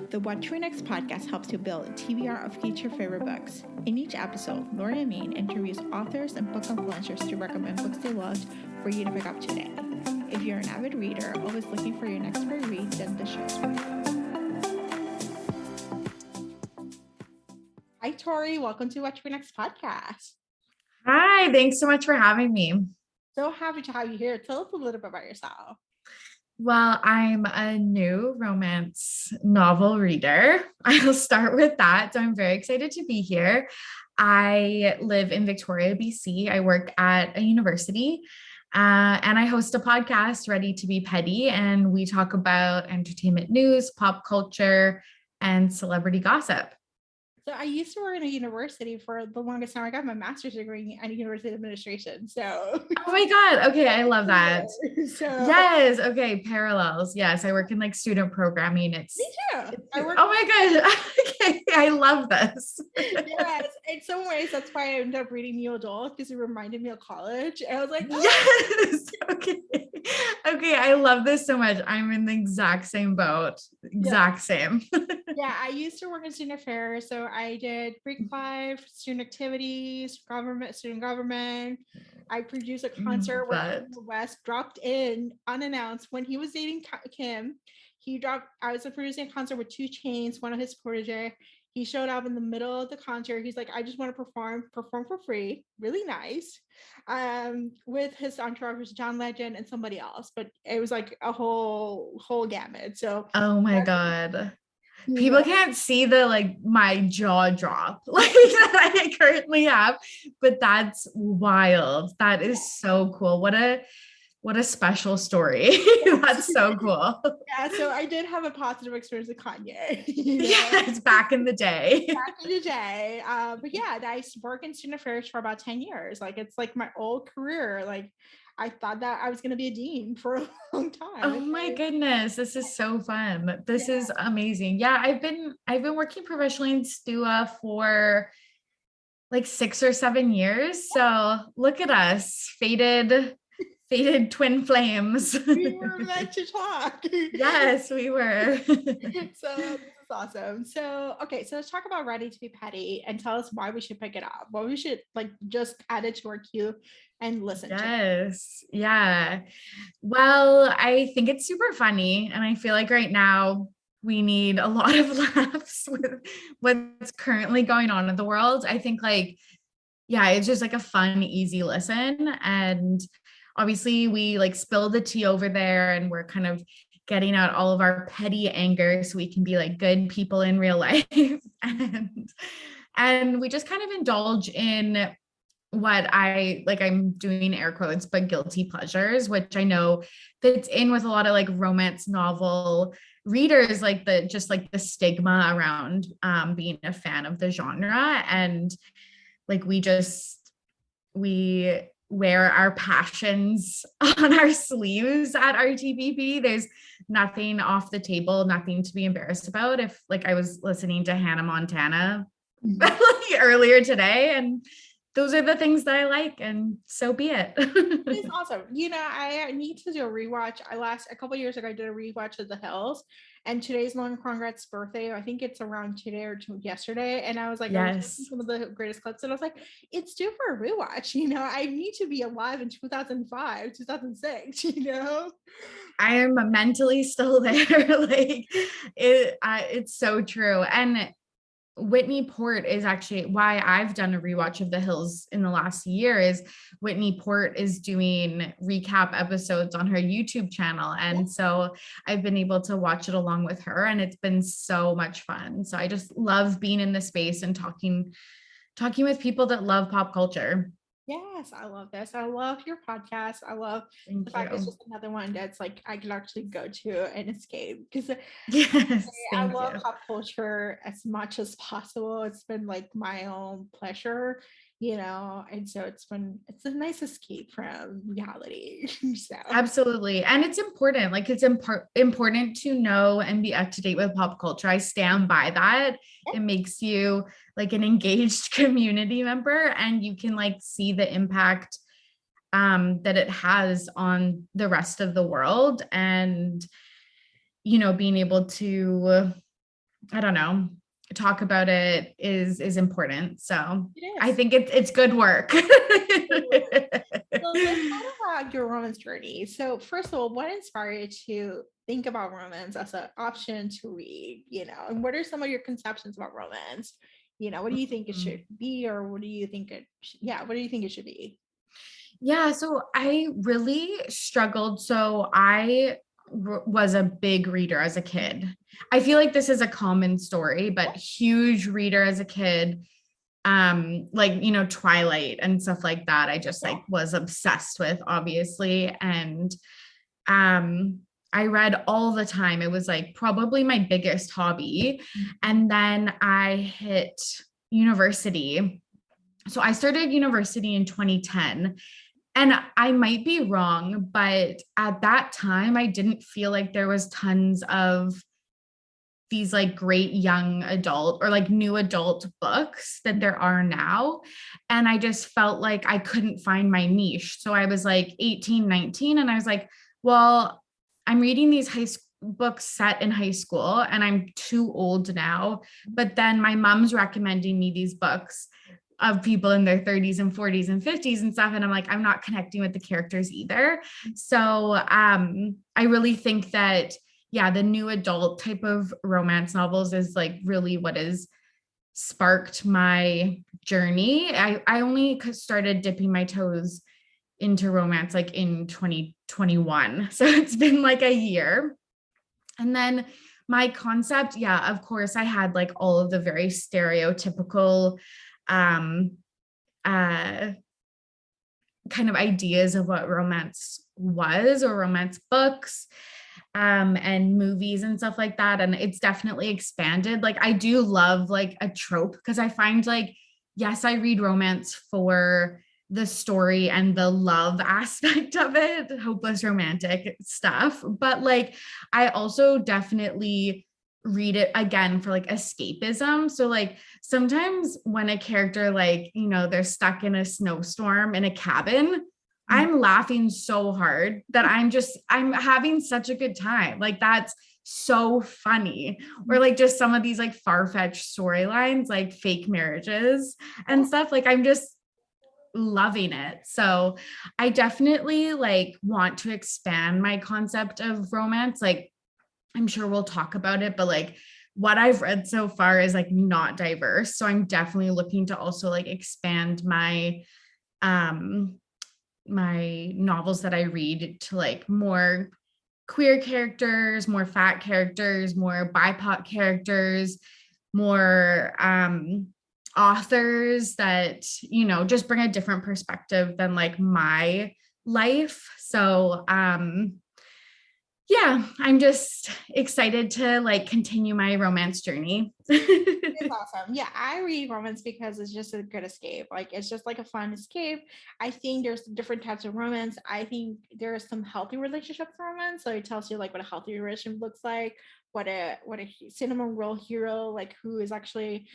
The What to Read Next podcast helps you build a TBR of future favorite books. In each episode, Lori and Maine interviews authors and book influencers to recommend books they loved for you to pick up today. If you're an avid reader, always looking for your next great read, then the show's for you. Hi, Torry. Welcome to What to Read Next podcast. Hi, thanks so much for having me. So happy to have you here. Tell us a little bit about yourself. Well, I'm a new romance novel reader. I'll start with that. So I'm very excited to be here. I live in Victoria, BC. I work at a university and I host a podcast, Ready to be Petty. And we talk about entertainment news, pop culture, and celebrity gossip. So I used to work in a university for the longest time. I got my master's degree in university administration. So oh my God. Okay. I love that. Yes. Okay. Parallels. Yes. I work in like student programming. Me too. Oh my God. Okay. I love this. Yes. In some ways, that's why I ended up reading New Adult, because it reminded me of college. And I was like, oh. Yes. Okay. Okay. I love this so much. I'm in the exact same boat. Same. Yeah. I used to work in student affairs. So I did Greek life, student activities, student government. I produced a concert where West dropped in unannounced when he was dating Kim. I was producing a concert with 2 Chainz, one of his protege. He showed up in the middle of the concert. He's like, I just want to perform for free. Really nice. With his entourage, John Legend and somebody else. But it was like a whole gamut. So oh my God. People can't see my jaw drop that I currently have, but that's wild. That is so cool. What a special story. That's so cool. Yeah, so I did have a positive experience with Kanye. Yes, back in the day. But yeah, I worked in student affairs for about 10 years. Like, it's like my old career. Like, I thought that I was going to be a dean for a long time. Oh my goodness. This is so fun. This is amazing. Yeah. I've been working professionally in STUA for like 6 or 7 years. So look at us, faded twin flames. We were meant to talk. Yes, we were. So this is awesome. So, okay. So let's talk about Ready to be Petty and tell us why we should pick it up. What we should just add it to our queue and listen to. Yes. Yeah. Well, I think it's super funny. And I feel like right now we need a lot of laughs with what's currently going on in the world. I think it's just like a fun, easy listen. And obviously we spill the tea over there and we're kind of getting out all of our petty anger so we can be like good people in real life. and we just kind of indulge in what I'm doing air quotes, but guilty pleasures, which I know fits in with a lot of romance novel readers, the stigma around being a fan of the genre. And we wear our passions on our sleeves at RTBP. There's nothing off the table, nothing to be embarrassed about. If I was listening to Hannah Montana earlier today, and those are the things that I like, and so be it. It's awesome. I need to do a rewatch. A couple of years ago, I did a rewatch of The Hills, and today's Lauren Conrad's birthday. I think it's around today or yesterday. And I was like, yes, some of the greatest clips, and I was like, it's due for a rewatch. I need to be alive in 2005, 2006. I am mentally still there. It's so true. And Whitney Port is actually why I've done a rewatch of The Hills in the last year. Is Whitney Port is doing recap episodes on her YouTube channel. And so I've been able to watch it along with her, and it's been so much fun. So I just love being in the space and talking with people that love pop culture. Yes, I love this. I love your podcast. I love the fact it's just another one that's I could actually go to and escape, because I love pop culture as much as possible. It's been my own pleasure, and so it's a nice escape from reality. So. Absolutely. And it's important. It's important to know and be up to date with pop culture. I stand by that. It makes you an engaged community member, and you can see the impact that it has on the rest of the world. And being able to I don't know, talk about it is important. So I It think it's good work. is. So let's talk about your romance journey. So first of all, what inspired you to think about romance as an option to read? And what are some of your conceptions about romance? What do you think it should be, or what do you think what do you think it should be? Yeah, so I really struggled. So I was a big reader as a kid. I feel like this is a common story, but huge reader as a kid. Like, Twilight and stuff like that. I just like was obsessed with, obviously. And I read all the time. It was like probably my biggest hobby. And then I hit university. So I started university in 2010. And I might be wrong, but at that time, I didn't feel like there was tons of these like great young adult or like new adult books that there are now. And I just felt like I couldn't find my niche. So I was like 18, 19, and I was like, well, I'm reading these high school books set in high school and I'm too old now. But then my mom's recommending me these books of people in their 30s and 40s and 50s and stuff. And I'm like, I'm not connecting with the characters either. So I really think that, yeah, the new adult type of romance novels is like really what has sparked my journey. I only started dipping my toes into romance like in 2021. So it's been like a year. And then my concept, yeah, of course, I had like all of the very stereotypical kind of ideas of what romance was, or romance books and movies and stuff like that. And it's definitely expanded. Like I do love like a trope, because I find like, yes, I read romance for the story and the love aspect of it, hopeless romantic stuff. But like, I also definitely read it again for like escapism. So like sometimes when a character, like, they're stuck in a snowstorm in a cabin, I'm laughing so hard that I'm having such a good time. Like that's so funny. Or like just some of these like far-fetched storylines, like fake marriages and stuff. Like I'm just loving it. So I definitely like want to expand my concept of romance. Like I'm sure we'll talk about it, but like what I've read so far is like not diverse. So I'm definitely looking to also like expand my my novels that I read to like more queer characters, more fat characters, more BIPOC characters, more authors that, just bring a different perspective than like my life. So yeah, I'm just excited to like continue my romance journey. It's awesome. Yeah, I read romance because it's just a good escape. Like it's just like a fun escape. I think there's different types of romance. I think there are some healthy relationships in romance. So it tells you like what a healthy relationship looks like, what a cinnamon roll hero, like who is actually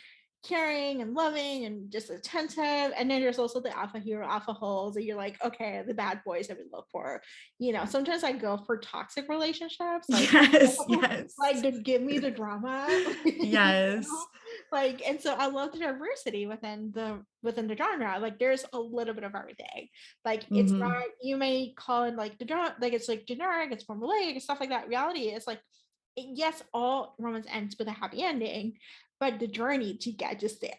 caring and loving and just attentive. And then there's also the alpha hero, alpha holes that you're like, okay, the bad boys that we look for. Sometimes I go for toxic relationships. Like, yes. Like to give me the drama. Yes. Like, and so I love the diversity within the genre. Like there's a little bit of everything. Like it's not, you may call it like the genre, like it's like generic, it's formulaic and stuff like that. Reality is like, yes, all romance ends with a happy ending, but the journey to get just there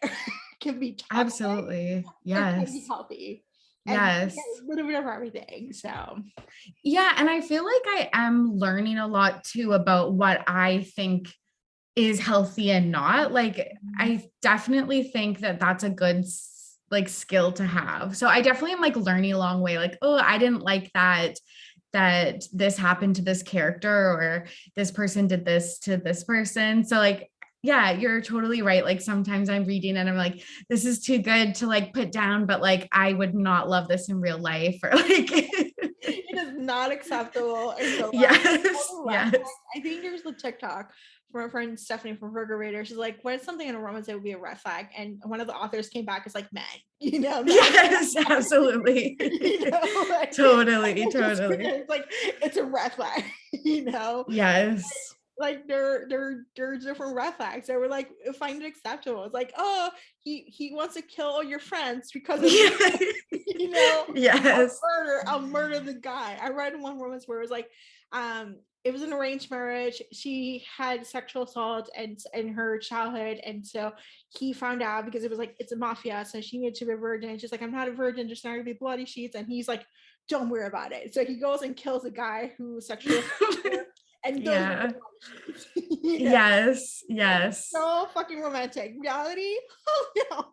can be toxic, absolutely, yes, can be healthy, yes, a little bit of everything. So yeah, and I feel like I am learning a lot too about what I think is healthy and not. Like I definitely think that that's a good like skill to have. So I definitely am like learning along the way, like, oh, I didn't like that this happened to this character, or this person did this to this person. So like, yeah, you're totally right. Like sometimes I'm reading and I'm like, this is too good to like put down, but like I would not love this in real life, or like it is not acceptable in real life. Yes. I think there's the TikTok from our friend Stephanie from Virgo Reader. She's like, what is something in a romance that would be a red flag? And one of the authors came back, it's like men, Yes, absolutely. Like, totally. it's like, it's a red flag, Yes. like they're different red flags that were like find it acceptable. It's like, oh, he wants to kill all your friends because of you know, yes, I'll murder the guy. I read one romance where it was like, it was an arranged marriage. She had sexual assault and in her childhood, and so he found out because it was like it's a mafia, so she needed to be a virgin. She's like, I'm not a virgin, there's not gonna be bloody sheets, and he's like, don't worry about it. So he goes and kills a guy who sexually assaulted her, and those yeah, you know? yes. So fucking romantic. Reality? Oh no.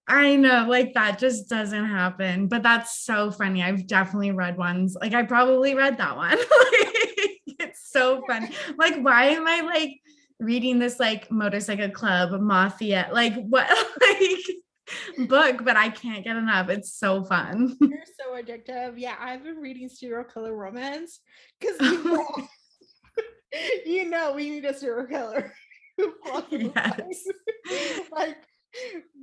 I know, like that just doesn't happen, but that's so funny. I've definitely read ones. Like I probably read that one. Like, it's so fun. Like, why am I like reading this like motorcycle club mafia? Like what like book, but I can't get enough. It's so fun. You're so addictive. Yeah, I've been reading serial killer romance because you know we need a serial killer. Yes. Like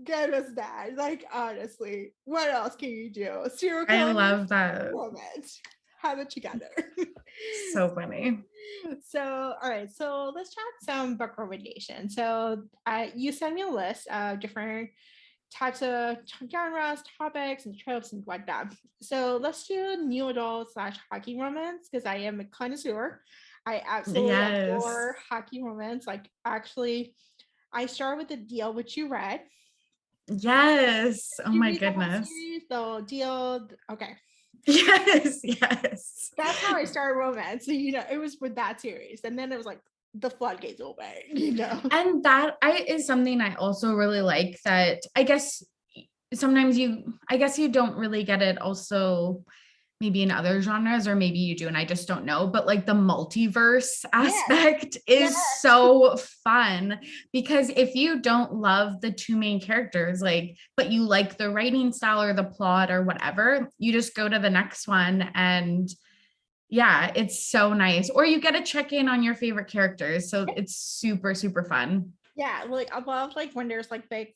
get us that. Like honestly, what else can you do? Serial I killer love that. romance. Have it together. So funny. So all right, so let's chat some book recommendations. So you sent me a list of different types of genres, topics, and tropes and whatnot. So let's do new adult / hockey romance because I am a connoisseur. I absolutely adore hockey romance. Like actually, I start with the deal which you read. Yes. Oh You my read the whole goodness. series, the deal. Okay. Yes. That's how I started romance. So, you know, it was with that series. And then it was like the floodgates open, you know. And that is something I also really like that I guess sometimes I guess you don't really get it also maybe in other genres, or maybe you do and I just don't know, but like the multiverse aspect is so fun because if you don't love the two main characters, like, but you like the writing style or the plot or whatever, you just go to the next one and yeah, it's so nice. Or you get to check in on your favorite characters. So it's super, super fun. Yeah, like I love like when there's like big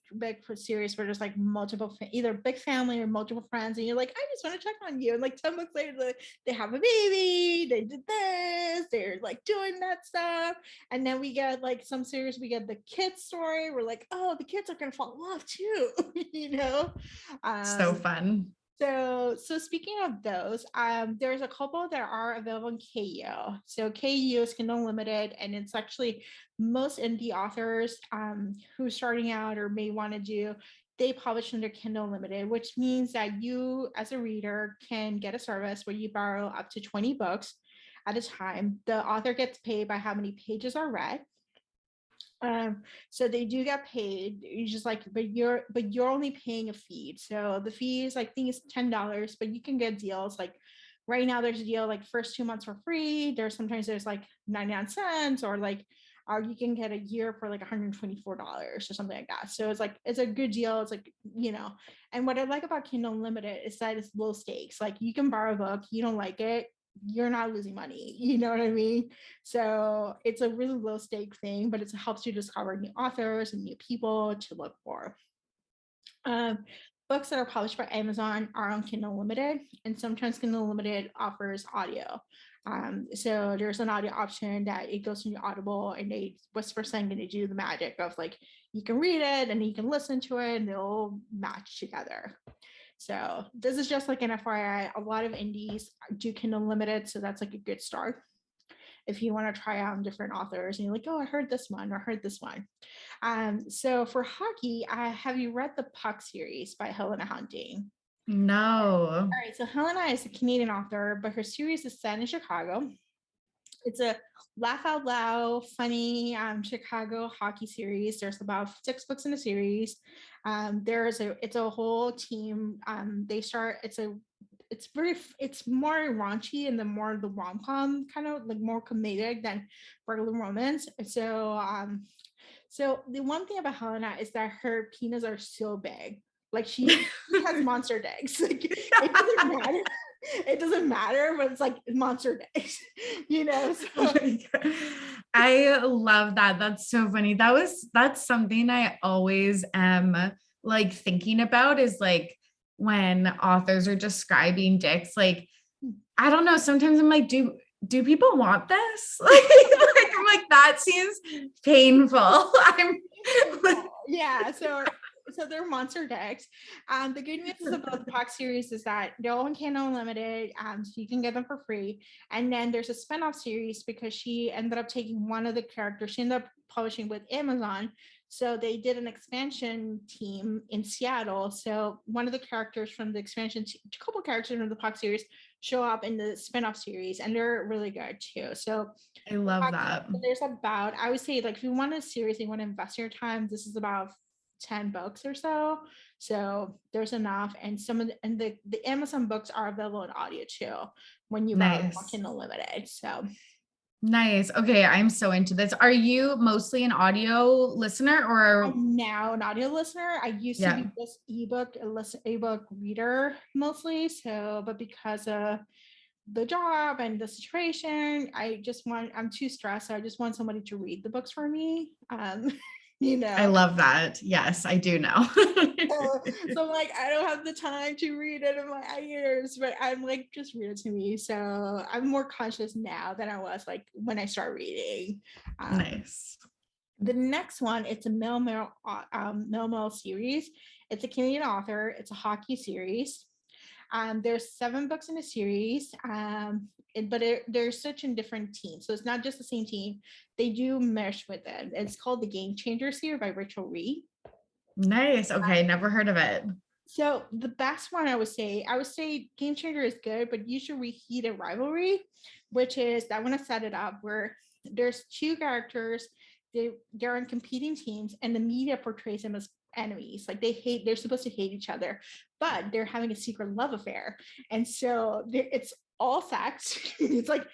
series where there's like multiple either big family or multiple friends, and you're like, I just want to check on you. And like 10 months later, like, they have a baby, they did this, they're like doing that stuff. And then we get like some series, we get the kids story. We're like, oh, the kids are gonna fall in love too, you know. So fun. So speaking of those, there's a couple that are available in KU. So KU is Kindle Unlimited, and it's actually most indie authors who are starting out or may want to do, they publish under Kindle Unlimited, which means that you as a reader can get a service where you borrow up to 20 books at a time. The author gets paid by how many pages are read. So they do get paid. You just like, but you're only paying a fee. So the fees, I think, is $10, but you can get deals. Like right now, there's a deal like first 2 months for free. There's like 99 cents, or like you can get a year for like $124 or something like that. So it's like it's a good deal. It's like, you know, and what I like about Kindle Unlimited is that it's low stakes. Like you can borrow a book, you don't like it, you're not losing money, you know what I mean? So it's a really low stake thing, but it helps you discover new authors and new people to look for. Books that are published by Amazon are on Kindle Unlimited, and sometimes Kindle Unlimited offers audio. So there's an audio option that it goes into Audible, and they whisper something to do the magic of like you can read it and you can listen to it, and they'll match together. So this is just like an FYI. A lot of indies do Kindle Unlimited, so that's like a good start if you want to try out different authors and you're like, oh, I heard this one or heard this one. So for hockey, have you read the Puck series by Helena Hunting? No. All right, so Helena is a Canadian author, but her series is set in Chicago. It's a laugh out loud, funny Chicago hockey series. There's about 6 books in the series. It's a whole team. It's more raunchy and the rom-com kind of like more comedic than regular romance. So the one thing about Helena is that her penis are so big. Like she has monster dicks. Like it doesn't matter. It doesn't matter, but it's like monster dicks, you know. So. Oh I love that. That's so funny. That's something I always am like thinking about is like when authors are describing dicks, like I don't know, sometimes I'm like, do people want this? Like I'm like, That seems painful. Yeah, so they're monster decks. The good news about the Pack series is that they're all in Kindle Unlimited, so you can get them for free. And then there's a spinoff series because she ended up taking one of the characters. She ended up publishing with Amazon. So they did an expansion team in Seattle. So one of the characters from the expansion, a couple characters from the Pack series show up in the spinoff series, and they're really good too. So I love that. there's about, I would say, like if you want to seriously want to invest your time, this is about 10 books or so. So there's enough. And some of the Amazon books are available in audio too when you buy Kindle Limited. So nice. Okay, I'm so into this. Are you mostly an audio listener or? I'm now an audio listener. I used to be just ebook reader mostly. So, but because of the job and the situation, I'm too stressed. So I just want somebody to read the books for me. I love that. Yes, I do know. So like, I don't have the time to read it in my ears, but I'm like, just read it to me. So I'm more conscious now than I was like when I start reading. Nice. The next one, it's a Mel series. It's a Canadian author. It's a hockey series. There's 7 books in the series, but they're such in different teams. So it's not just the same team. They do mesh with it. It's called The Game Changer series by Rachel Reed. Nice. Okay, never heard of it. So the best one I would say Game Changer is good, but you should read Heated Rivalry, which is, I want to set it up where there's 2 characters. They're on competing teams, and the media portrays them as enemies. Like they're supposed to hate each other, but they're having a secret love affair. And so it's all sex. It's like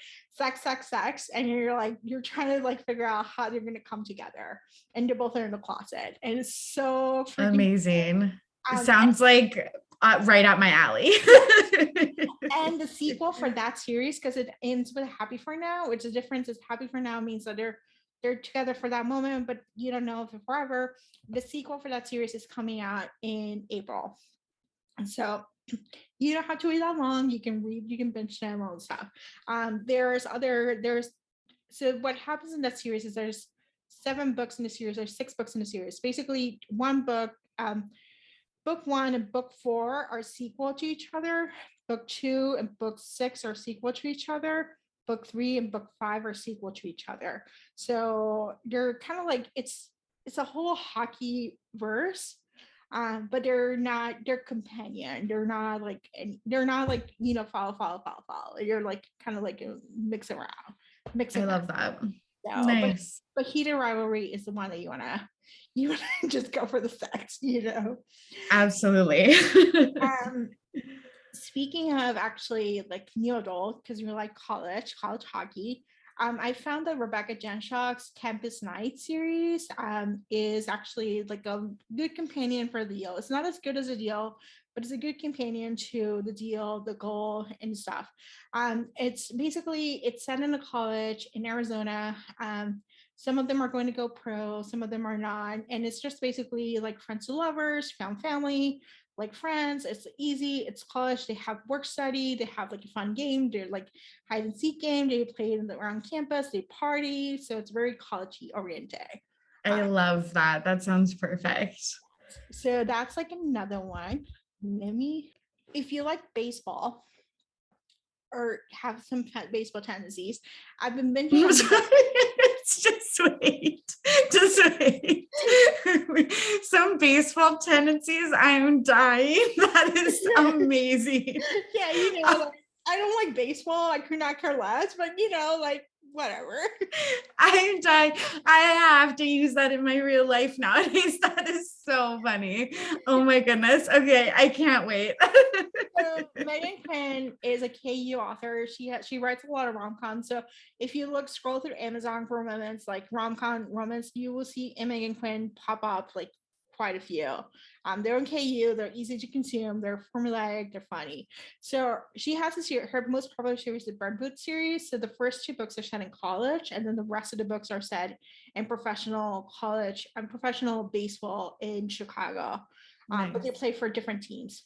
sex, and you're trying to like figure out how they're going to come together. And they're both in the closet, and it's so amazing. Sounds like right up my alley. And the sequel for that series, because it ends with Happy for Now, which the difference is Happy for Now means that they're together for that moment, but you don't know if it's forever. The sequel for that series is coming out in April. And so you don't have to wait that long. You can binge them, all the stuff. So what happens in that series is there's 7 books in the series, there's 6 books in the series. Basically, one book, book 1 and book 4 are sequel to each other. Book 2 and book 6 are sequel to each other. Book 3 and book 5 are sequel to each other. So they're kind of like, it's a whole hockey verse, but they're companion. They're not like follow. You're like kind of like mix around. I love that. So, nice. But Heated Rivalry is the one that you wanna just go for the sex, Absolutely. Speaking of actually like new adult, because you're like college hockey, I found that Rebecca Jenshock's Campus Night series is actually like a good companion for the deal. It's not as good as a deal, but it's a good companion to the deal, the goal, and stuff. It's set in a college in Arizona. Some of them are going to go pro, some of them are not. And it's just basically like friends to lovers, found family, like friends. It's easy, it's college. They have work study, they have like a fun game. They're like hide and seek game. They play around campus, they party. So it's very college-y oriented. I love that. That sounds perfect. So that's like another one. If you like baseball or have some baseball tendencies, I've been binging on just wait. Some baseball tendencies, I'm dying. That is amazing. Yeah, I don't like baseball. I could not care less, but like whatever. I'm dying. I have to use that in my real life nowadays. That is so funny. Oh my goodness. Okay, I can't wait. So Megan Quinn is a KU author. She writes a lot of rom-coms. So if you scroll through Amazon for moments like rom-com romance, you will see Megan Quinn pop up like quite a few. They're in KU, they're easy to consume, they're formulaic, they're funny. So she has this year, her most popular series, the Bird Boot series. So the first 2 books are set in college, and then the rest of the books are set in professional college and professional baseball in Chicago. Nice. But they play for different teams.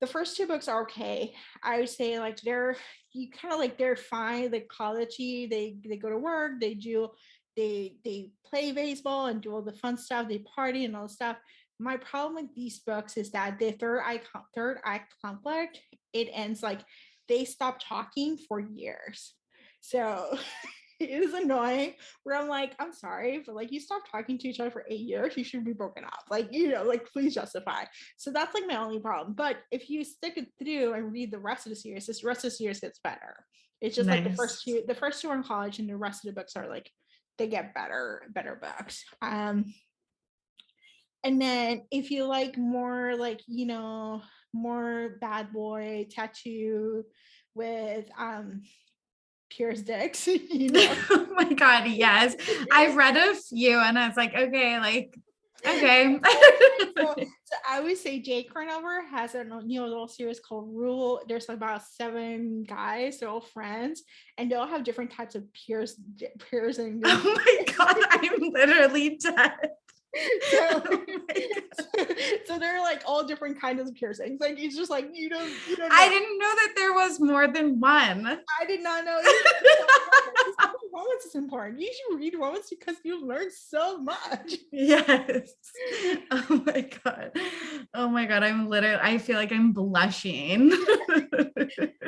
The first 2 books are okay. I would say like they're you kind of like, they're fine, like collegey, they go to work, they play baseball and do all the fun stuff, they party and all the stuff. My problem with these books is that the third act conflict, it ends like they stop talking for years. So it is annoying where I'm like, I'm sorry, but like, you stopped talking to each other for 8 years, you should be broken up. Like, like, please justify. So that's like my only problem. But if you stick it through and read the rest of the series, this rest of the series gets better. It's just like the first two are in college, and the rest of the books are like, they get better books. And then if you like more like, more bad boy tattoo with Pierce dicks, Oh my God, yes. I've read a few and I was like, okay, okay. So I would say Jay Carnover has a little series called Rule. There's about 7 guys, they're all friends, and they all have different types of piercing. Oh my God, I'm literally dead. So they're like all different kinds of piercings. Like, it's just like, you don't know. I didn't know that there was more than one. I did not know. Romance is important. You should read romance because you'll learn so much. Yes. Oh my God. I feel like I'm blushing.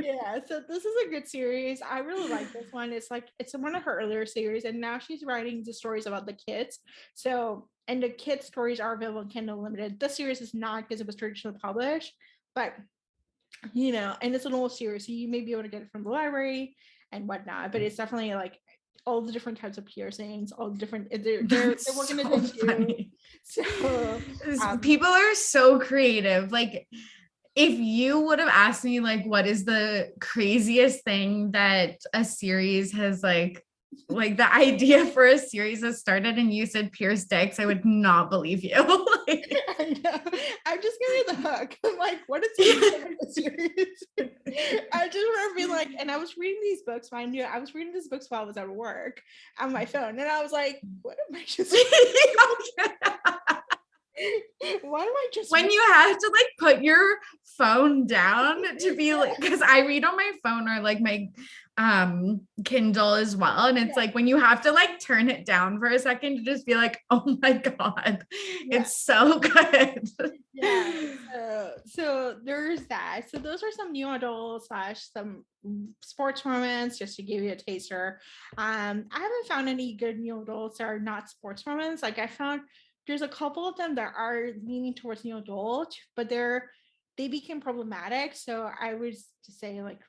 Yeah, so this is a good series. I really like this one. It's one of her earlier series, and now she's writing the stories about the kids. So, and the kids stories are available in Kindle Unlimited. This series is not, because it was traditionally published, but and it's an old series, so you may be able to get it from the library and whatnot. But it's definitely like all the different types of piercings, all the different, they're working so funny. So people are so creative. Like, if you would have asked me, like, what is the craziest thing that a series has like the idea for a series has started, and you said Pierce dicks, I would not believe you. I know. I'm just giving you the hook. I'm like, what is the series? I just remember being like, and I was reading these books, mind you, I was reading these books while I was at work on my phone, and I was like, what am I just why am I just when you have to like put your phone down to be like, because I read on my phone or like my Kindle as well, and it's like when you have to like turn it down for a second to just be like, oh my God, it's so good. So there's that. So those are some new adult / some sports romance, just to give you a taster. I haven't found any good new adults that are not sports romance. Like, I found there's a couple of them that are leaning towards new adult, but they became problematic. So I would just say, like,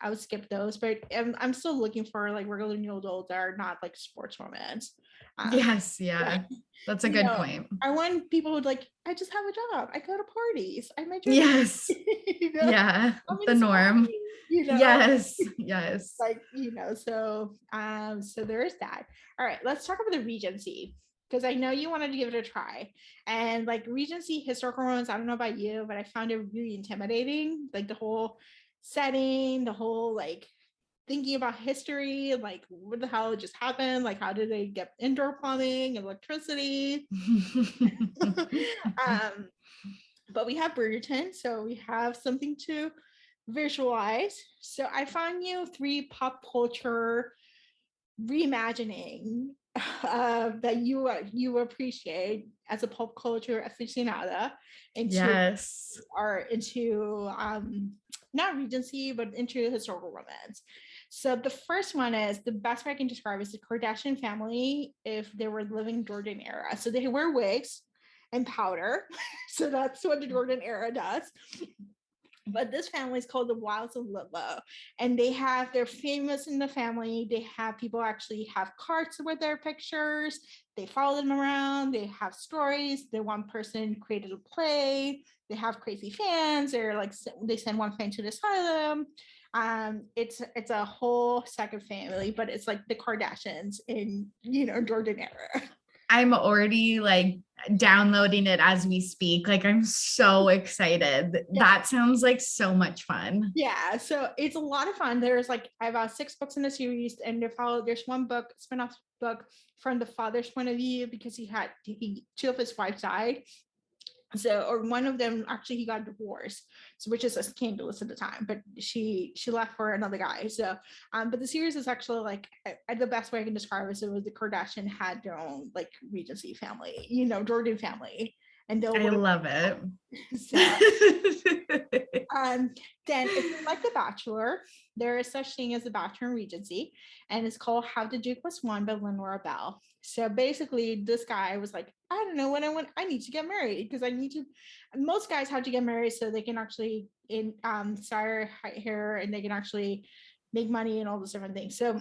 I would skip those, but I'm still looking for like regular new adults that are not like sports romance. Yes, that's a good point. I want people who like, I just have a job, I go to parties, I make yes the norm. Yes like, so so there's that. All right, let's talk about the Regency, because I know you wanted to give it a try. And like, Regency historical romance, I don't know about you, but I found it really intimidating. Like, the whole setting, the whole like thinking about history, like what the hell just happened, like how did they get indoor plumbing, electricity? But we have Bridgerton, so we have something to visualize. So I found you 3 pop culture reimagining that you appreciate as a pop culture aficionada into not Regency, but into historical romance. So the first one is, the best way I can describe is the Kardashian family if they were living Georgian era. So they wear wigs and powder. So that's what the Georgian era does. But this family is called the Wilds of Ludlow, and they're famous in the family. They have people actually have carts with their pictures. They follow them around. They have stories. The one person created a play. They have crazy fans. They send one fan to the asylum. It's a whole second family, but it's like the Kardashians in Georgian era. I'm already like downloading it as we speak. Like, I'm so excited. That sounds like so much fun. Yeah, so it's a lot of fun. There's like, I have about 6 books in the series, and there's one book, spin-off book from the father's point of view, because 2 of his wives died. So, or one of them actually, he got divorced, so which is scandalous at the time, but she left for another guy. So but the series is actually like, the best way I can describe it, so it was the Kardashian had their own like Regency family, Jordan family, and I love it. So then if you like The Bachelor, there is such thing as The Bachelor in Regency, and it's called How the Duke Was Won by Lenora Bell. So basically, this guy was like, I don't know when I need to get married, because I need to. Most guys have to get married so they can actually style hair, and they can actually make money and all those different things. So,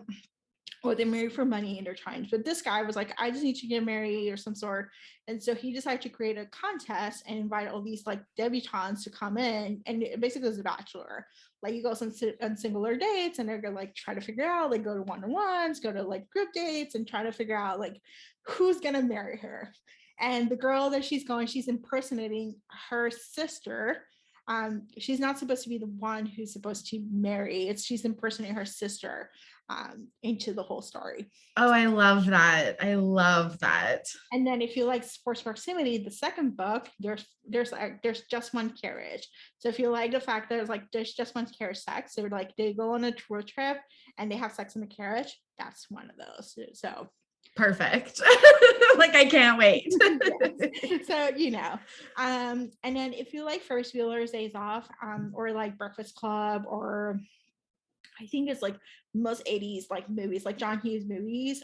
or they marry for money in their times. But this guy was like, I just need to get married or some sort. And so he decided to create a contest and invite all these like debutantes to come in. And it basically was a bachelor. Like you go on singular dates, and they're gonna like try to figure out, like go to one-on-ones, go to like group dates, and try to figure out like who's gonna marry her. And the girl that she's impersonating her sister. She's not supposed to be the one who's supposed to marry. She's impersonating her sister into the whole story. Oh, I love that. I love that. And then if you like Forced Proximity, the second book, there's just one carriage. So if you like the fact that there's just one carriage sex, so like they go on a road trip and they have sex in the carriage, that's one of those. So perfect. Like I can't wait. Yes. So and then if you like Ferris Bueller's Days Off, or like Breakfast Club, or I think it's like most 80s like movies, like John Hughes movies.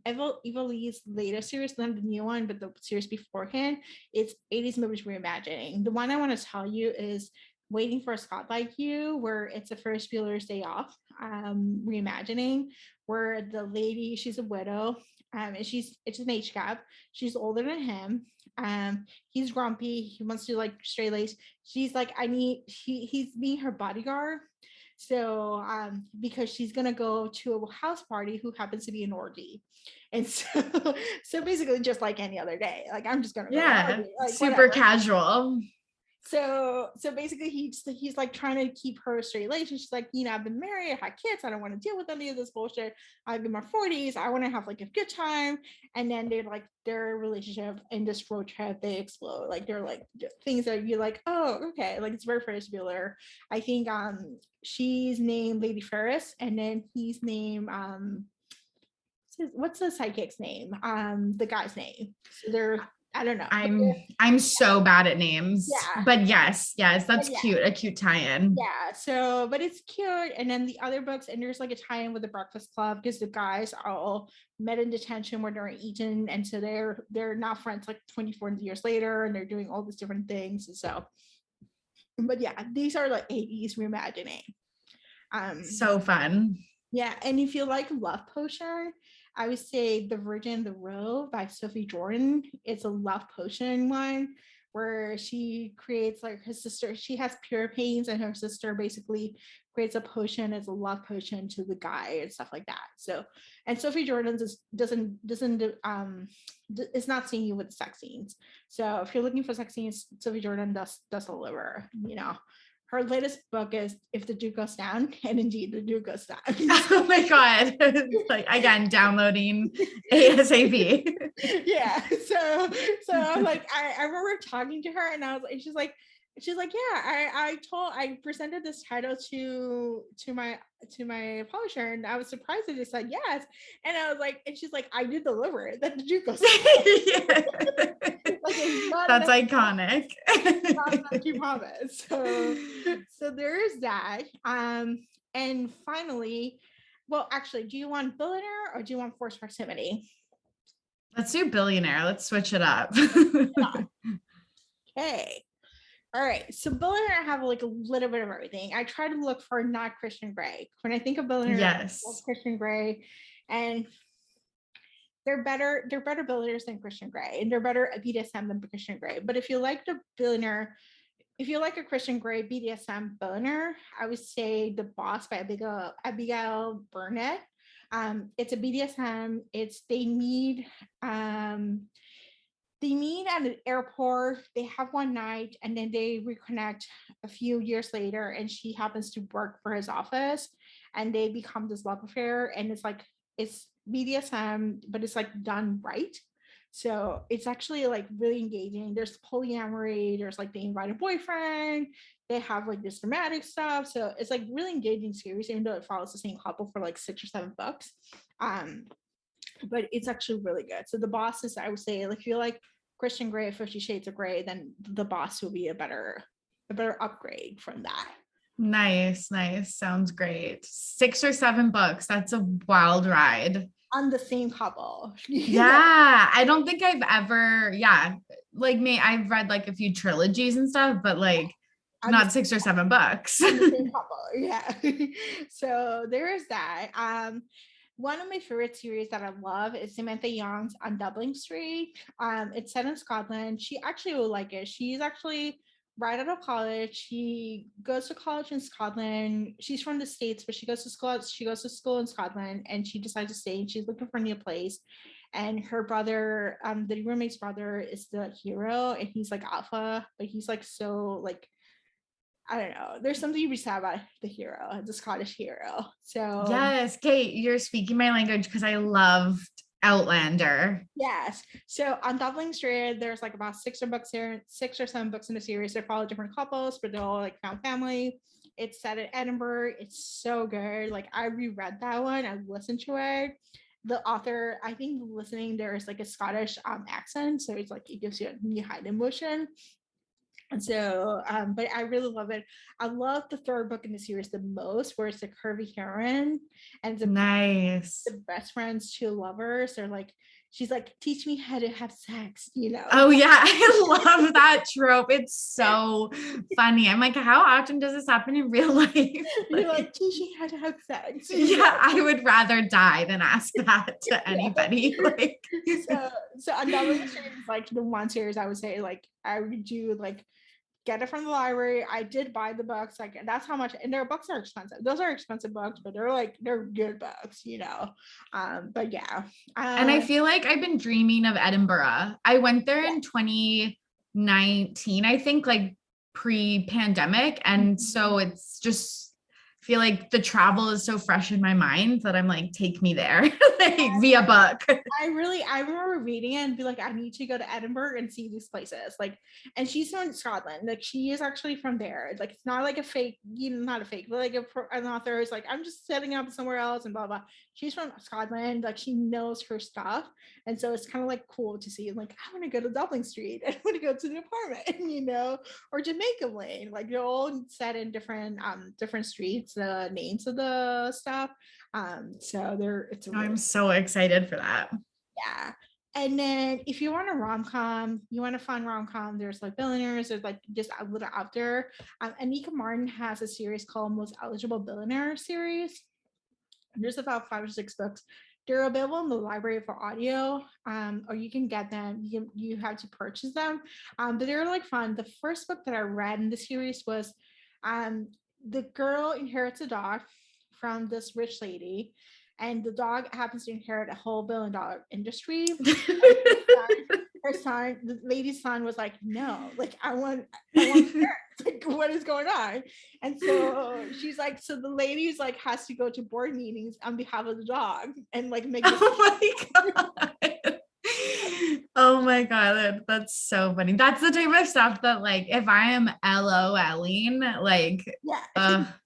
Eva Lee's latest series, not the new one, but the series beforehand, it's 80s movies reimagining. The one I want to tell you is Waiting for a Scott Like You, where it's a Ferris Bueller's Day Off reimagining, where the lady, she's a widow, and it's an age gap. She's older than him. He's grumpy. He wants to like straight lace. She's like, he's being her bodyguard. So because she's gonna go to a house party who happens to be an orgy. And so basically just like any other day, like I'm just gonna go like, super whatever. Casual. So basically he's like trying to keep her straight laced. She's like, I've been married, I had kids, I don't want to deal with any of this bullshit. I'm in my 40s, I want to have like a good time. And then they're like, their relationship in this road trip, they explode. Like they're like things that you're like, oh, okay, like it's very Ferris Bueller. I think she's named Lady Ferris, and then he's named what's the sidekick's name? The guy's name. So they're, I don't know. I'm so bad at names. Yeah. But yes, that's cute. A cute tie-in. Yeah. So, but it's cute. And then the other books, and there's like a tie-in with the Breakfast Club, because the guys are all met in detention where they're eaten, and so they're now friends like 24 years later, and they're doing all these different things. And so, but yeah, these are like 80s reimagining. So fun. Yeah, and if you like Love Potion, I would say The Virgin the Roe by Sophie Jordan. It's a love potion one where she creates like her sister. She has pure pains, and her sister basically creates a potion as a love potion to the guy and stuff like that. So, and Sophie Jordan doesn't it's not seeing you with sex scenes. So if you're looking for sex scenes, Sophie Jordan does deliver. Her latest book is If the Duke Goes Down, and indeed the Duke goes down. Oh my God. Like again, downloading ASAP. Yeah. So I'm like, I remember talking to her, and I was like, she's like, yeah, I presented this title to my publisher, and I was surprised that they said yes. And I was like, and she's like, I did deliver it. That the Duke goes down. Like, that's iconic. You promise. So there is that. And finally, well, actually, do you want Billionaire or do you want Forced Proximity? Let's do Billionaire. Let's switch it up. Okay. All right. So Billionaire, I have like a little bit of everything. I try to look for not Christian Grey. When I think of Billionaire, yes, Christian Grey, and they're better billionaires than Christian Grey, and they're better at BDSM than Christian Grey. But if you like the Billionaire, if you like a Christian Grey BDSM billionaire, I would say The Boss by Abigail Burnett. It's a BDSM. They meet at an airport. They have one night, and then they reconnect a few years later, and she happens to work for his office, and they become this love affair. And it's BDSM, but it's like done right. So it's actually like really engaging. There's polyamory, there's like the invited boyfriend, they have like this dramatic stuff. So it's like really engaging series, even though it follows the same couple for like 6 or 7 books. But it's actually really good. So the bosses, I would say, like if you like Christian Grey, 50 Shades of Grey, then the boss will be a better upgrade from that. Nice. Sounds great. 6 or 7 books. That's a wild ride. On the same couple. Yeah. I don't think I've ever, like me, I've read like a few trilogies and stuff, but like not 6 or 7 books. On the same couple. Yeah. So there is that. One of my favorite series that I love is Samantha Young's On Dublin Street. It's set in Scotland. She actually will like it. She's actually right out of college. She goes to college in Scotland. She's from the States, but she goes to school. She goes to school in Scotland, and she decides to stay. And she's looking for a new place. And her brother, the roommate's brother, is the hero, and he's like alpha, but he's like so like, I don't know. There's something to be said about the hero, the Scottish hero. So yes, Kate, you're speaking my language because I loved Outlander. yes. So on Dublin Street, there's like about 6 or 7 books in the series. They follow different couples, but they're all like found family. It's set in Edinburgh. It's so good. Like I reread that one. I listened to it. The author, I think listening, there's like a Scottish accent. So it's like it gives you a new heightened emotion. And so, but I really love it. I love the third book in the series the most, where it's the curvy heroine and nice. The best friends, two lovers. They're like, she's like, teach me how to have sex, Oh yeah, I love that trope. It's so funny. I'm like, how often does this happen in real life? You're like, teach me how to have sex. Yeah, I would rather die than ask that to anybody. Like, so another series, like the one series I would say, like I would do like get it from the library. I did buy the books, like that's how much, and their books are expensive. Those are expensive books, but they're good books, but yeah. And I feel like I've been dreaming of Edinburgh. I went there in 2019, I think, like pre-pandemic, and so it's just feel like the travel is so fresh in my mind that I'm like, take me there, like via book. I remember reading it and be like, I need to go to Edinburgh and see these places. Like, and she's from Scotland. Like, she is actually from there. Like, it's not like a fake, not a fake, but like an author is like, I'm just setting up somewhere else and blah blah. She's from Scotland. Like, she knows her stuff, and so it's kind of like cool to see. Like, I want to go to Dublin Street. I want to go to the apartment, or Jamaica Lane. Like, they're all set in different streets. The names of the stuff. So I'm so excited for that. Yeah. And then if you want a rom-com, you want a fun rom-com, there's like Billionaires, there's like just a little out there. Anika Martin has a series called Most Eligible Billionaire series. There's about 5 or 6 books. They're available in the library for audio, or you can get them. You have to purchase them, but they're like fun. The first book that I read in the series was the girl inherits a dog from this rich lady, and the dog happens to inherit a whole $1 billion industry. Her son, the lady's son, was like, no, like I want like what is going on? And so she's like, so the lady's like has to go to board meetings on behalf of the dog and like make Oh my god, that's so funny. That's the type of stuff that like if I am LOLing, like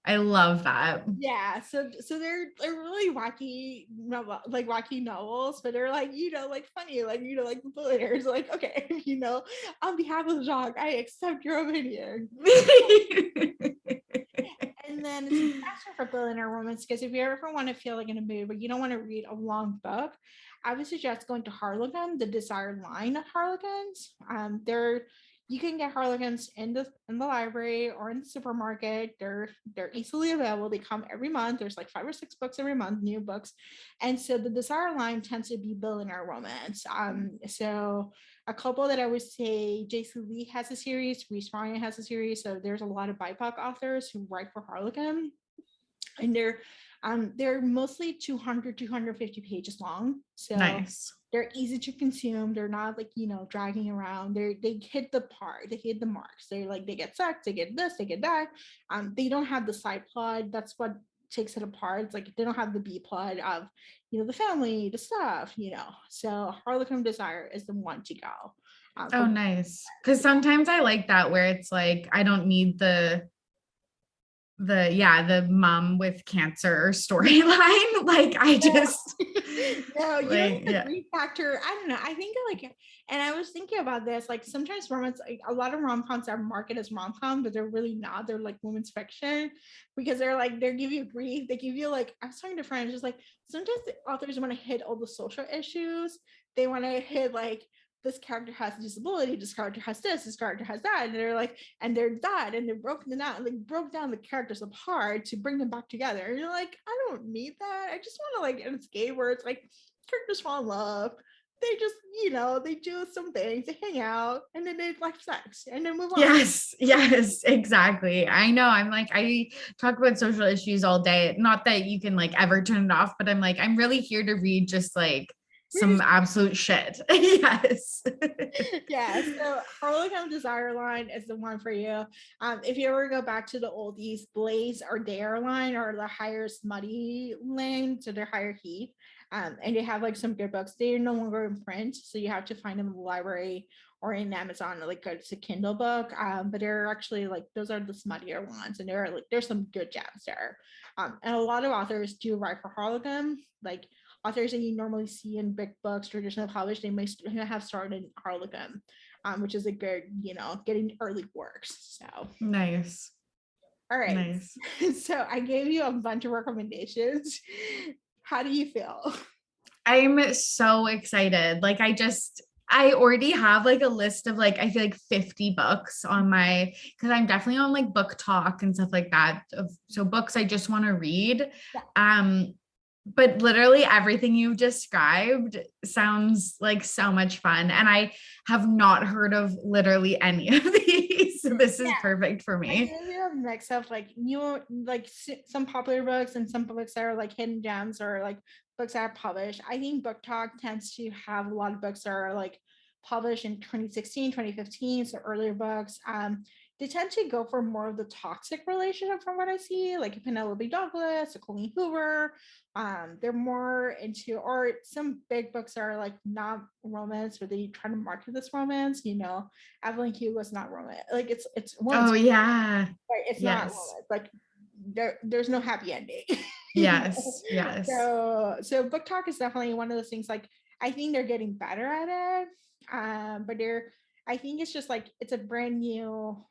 I love that. Yeah, so they're really wacky novels, but they're like like funny, like like the billionaires, like okay, on behalf of the dog, I accept your opinion. And then it's faster for billionaire romance, because if you ever want to feel like in a mood but you don't want to read a long book, I would suggest going to Harlequin, the Desired line of Harlequins. You can get Harlequins in the library or in the supermarket. They're easily available. They come every month. There's like 5 or 6 books every month, new books. And so the Desire line tends to be billionaire romance. So a couple that I would say, J.C. Lee has a series, Reese Ryan has a series. So there's a lot of BIPOC authors who write for Harlequin, and they're mostly 200-250 pages long. So nice. They're easy to consume. They're not like, dragging around. They hit the marks. They're like, they get sex, they get this, they get that. They don't have the side plot. That's what takes it apart. It's like they don't have the B plot of, the family, the stuff, So Harlequin Desire is the one to go. Oh, nice. Because sometimes I like that where it's like I don't need the mom with cancer storyline. Like I just no, like, the grief factor. I don't know. I think like, and I was thinking about this, like sometimes romance, like a lot of rom-coms are marketed as rom-com, but they're really not. They're like women's fiction because they give you grief. They give you like, I was talking to friends, just like sometimes the authors want to hit all the social issues. They want to hit like, this character has a disability, this character has this character has that, and they're like, and they're that, and they're broken down, and they broke down the characters apart to bring them back together. And you're like, I don't need that. I just want to like an escape where it's like characters fall in love. They just, they do some things, they hang out, and then they like sex, and then move on. Yes, exactly. I know. I'm like, I talk about social issues all day. Not that you can like ever turn it off, but I'm like, I'm really here to read just like some absolute shit. Yes. Yeah. So Harlequin Desire line is the one for you. If you ever go back to the oldies, Blaze or Dare line or the higher smutty lane, so they're higher heat. And they have like some good books. They're no longer in print, so you have to find them in the library or in Amazon, like it's a Kindle book. But they're actually like those are the smuttier ones, and there's some good gems there. And a lot of authors do write for Harlequin, like authors that you normally see in big books, traditional published, they may have started in Harlequin, which is a good, getting early works. So nice. All right. Nice. So I gave you a bunch of recommendations. How do you feel? I'm so excited. Like I already have like a list of like, I feel like 50 books on my, because I'm definitely on like BookTok and stuff like that. So books I just want to read. Yeah. But literally everything you've described sounds like so much fun. And I have not heard of literally any of these. So this is perfect for me. I have a mix of like some popular books and some books that are like hidden gems or like books that are published. I think BookTok tends to have a lot of books that are like published in 2016, 2015, so earlier books. They tend to go for more of the toxic relationship from what I see, like Penelope Douglas, Colleen Hoover. They're more into, or some big books are like not romance, but they try to market this romance. Evelyn Hugo's not romance. Like it's oh yeah, right? It's not romance. Like there's no happy ending. Yes. So BookTok is definitely one of those things. Like I think they're getting better at it, but I think it's just like it's a brand new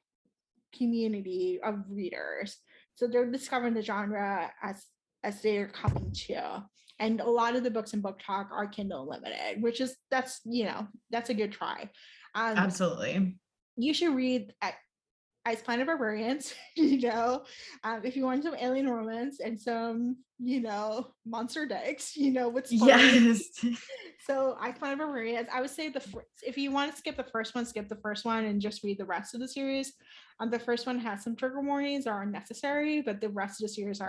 community of readers, so they're discovering the genre as they're coming to, and a lot of the books in BookTok are Kindle Unlimited, which is that's a good try. Absolutely, you should read Ice Planet Barbarians. If you want some alien romance and some monster decks, with yes. So Ice Planet Barbarians, I would say if you want to skip the first one and just read the rest of the series. The first one has some trigger warnings are unnecessary, but the rest of the series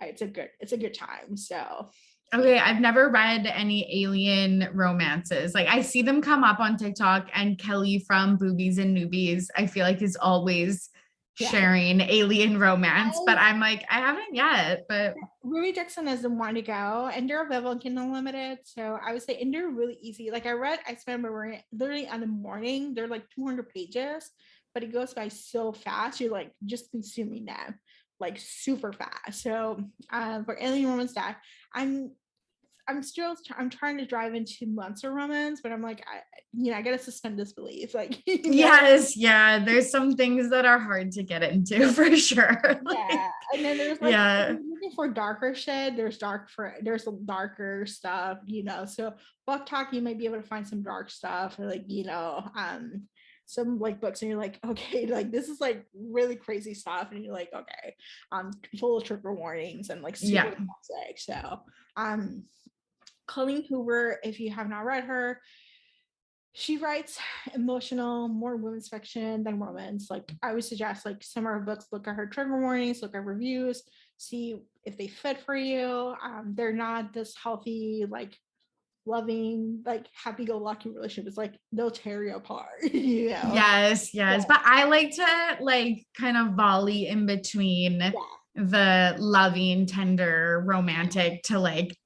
it's a good time. So okay, I've never read any alien romances. Like I see them come up on TikTok, and Kelly from Boobies and Newbies, I feel like is always sharing alien romance, but I'm like, I haven't yet, but Ruby Dixon is the one to go, and they're available in Kindle Unlimited. So I would say, and they're really easy. Like I read, I spent literally on the morning. They're like 200 pages, but it goes by so fast. You're like just consuming them like super fast. So for alien romance that I'm trying to drive into monster romance, but I'm like, I gotta suspend disbelief. Like, yes, yeah, there's some things that are hard to get into for sure. Yeah, and then there's like, looking for darker shit. There's some darker stuff, So BookTok, you might be able to find some dark stuff, or like, some like books, and you're like, okay, like this is like really crazy stuff, and you're like, okay, full of trigger warnings and like super toxic. So, Colleen Hoover, if you have not read her, she writes emotional, more women's fiction than romance. Like I would suggest like some of her books, look at her trigger warnings, look at reviews, see if they fit for you. They're not this healthy, like loving, like happy-go-lucky relationship. It's like they'll tear you apart. Yes. But I like to like kind of volley in between the loving, tender, romantic to like,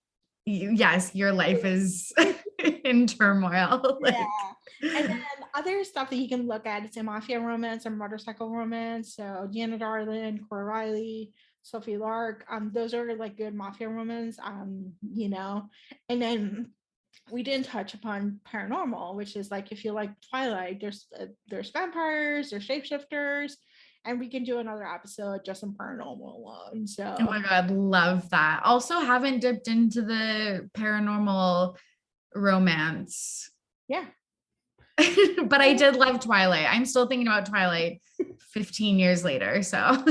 yes, your life is in turmoil. Yeah. And then other stuff that you can look at, it's a mafia romance or motorcycle romance. So Deanna Darlin, Cora Riley, Sophie Lark, those are like good mafia romance, and then we didn't touch upon paranormal, which is like, if you like Twilight, there's vampires, there's shapeshifters, and we can do another episode just on paranormal alone. So oh my God, love that. Also haven't dipped into the paranormal romance. Yeah. But I did love Twilight. I'm still thinking about Twilight 15 years later. So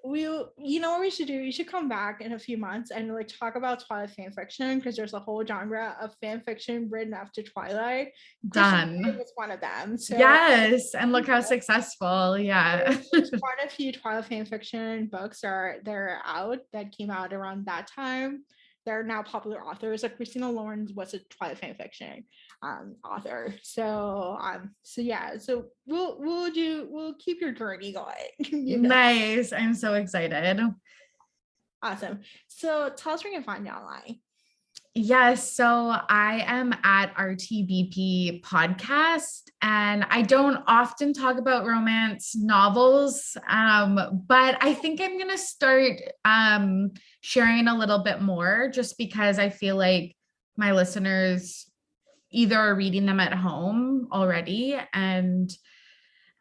what we should do? We should come back in a few months and like talk about Twilight fan fiction, because there's a whole genre of fan fiction written after Twilight. Done. Was one of them. So yes, and look how successful. Yeah. There's quite a few Twilight fan fiction books they're out that came out around that time. They're now popular authors. Like Christina Lauren was a Twilight fan fiction author. So yeah. So we'll keep your journey going. Nice. I'm so excited. Awesome. So tell us where you can find you online. Yes. So I am at RTBP podcast, and I don't often talk about romance novels, but I think I'm going to start sharing a little bit more, just because I feel like my listeners either are reading them at home already, and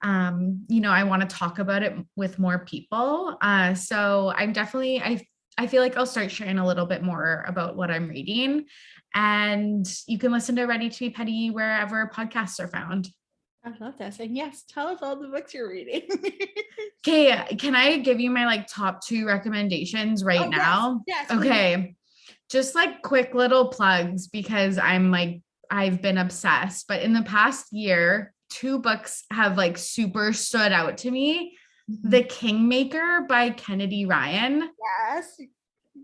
I want to talk about it with more people. So I'm definitely, I feel like I'll start sharing a little bit more about what I'm reading, and you can listen to Ready to Be Petty wherever podcasts are found. I love this. And yes, tell us all the books you're reading. Okay. Can I give you my like top 2 recommendations right now? Yes. Okay. Just like quick little plugs, because I've been obsessed, but in the past year, 2 books have like super stood out to me. The Kingmaker by Kennedy Ryan. Yes.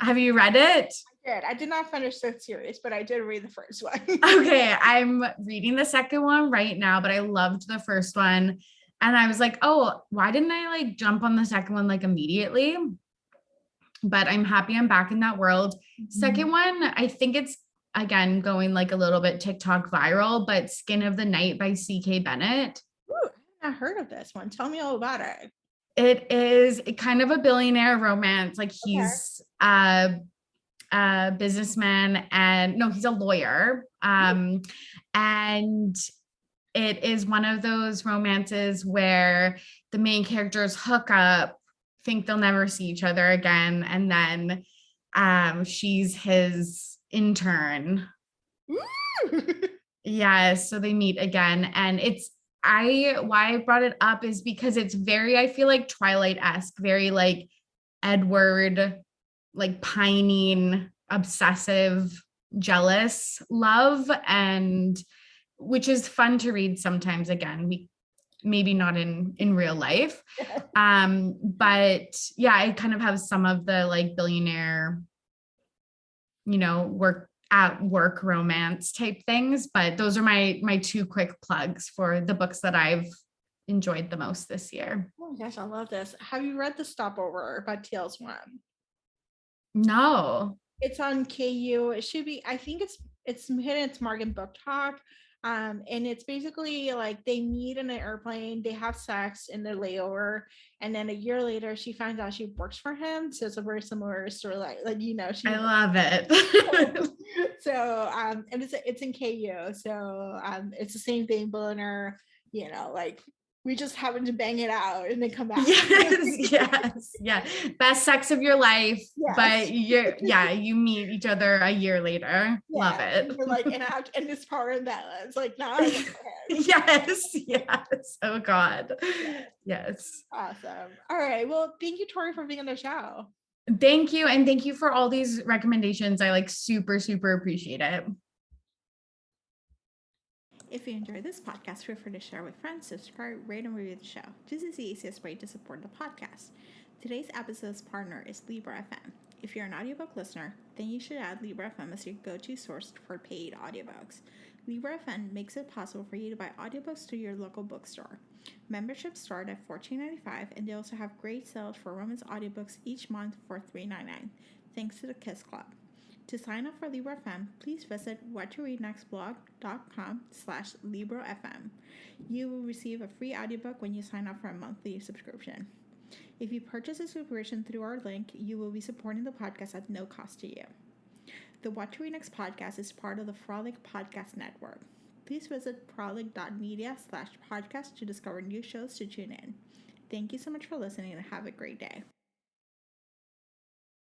Have you read it? I did. I did not finish the series, but I did read the first one. Okay. I'm reading the second one right now, but I loved the first one. And I was like, oh, why didn't I like jump on the second one like immediately? But I'm happy I'm back in that world. Second one, I think it's again going like a little bit TikTok viral, but Skin of the Night by C.K. Bennett. Ooh, I have not heard of this one. Tell me all about it. It is kind of a billionaire romance. Like he's a businessman, and no, he's a lawyer. And it is one of those romances where the main characters hook up, think they'll never see each other again, and then she's his intern. Yes, so they meet again, and why I brought it up is because it's very, I feel like Twilight-esque, very like Edward, like pining, obsessive, jealous love, and which is fun to read sometimes. Again, maybe not in real life. But yeah, I kind of have some of the like billionaire, work romance type things, but those are my 2 quick plugs for the books that I've enjoyed the most this year. Oh my gosh, I love this. Have you read The Stopover by T.L. Swan? No. It's on KU. It should be, I think it's hidden, it's marked in BookTok. And it's basically like they meet in an airplane, they have sex in their layover, and then a year later she finds out she works for him. So it's a very similar story, like I love it. So and it's in KU, so it's the same thing, billionaire, like we just happen to bang it out and then come back. Yes. Yeah. Best sex of your life. Yes. But you meet each other a year later. Yeah. Love it. You're like, and this part of that, it's like, no. Yes. Oh God. Yes. Awesome. All right. Well, thank you, Torry, for being on the show. Thank you. And thank you for all these recommendations. I like super, super appreciate it. If you enjoyed this podcast, feel free to share with friends, subscribe, rate, and review the show. This is the easiest way to support the podcast. Today's episode's partner is Libra FM. If you're an audiobook listener, then you should add Libro FM as your go-to source for paid audiobooks. Libro FM makes it possible for you to buy audiobooks through your local bookstore. Memberships start at $14.95, and they also have great sales for women's audiobooks each month for $3.99, thanks to the Kiss Club. To sign up for Libro FM, please visit whattoreadnextblog.com/LibroFM. You will receive a free audiobook when you sign up for a monthly subscription. If you purchase a subscription through our link, you will be supporting the podcast at no cost to you. The What to Read Next podcast is part of the Frolic Podcast Network. Please visit frolic.media/podcast to discover new shows to tune in. Thank you so much for listening and have a great day.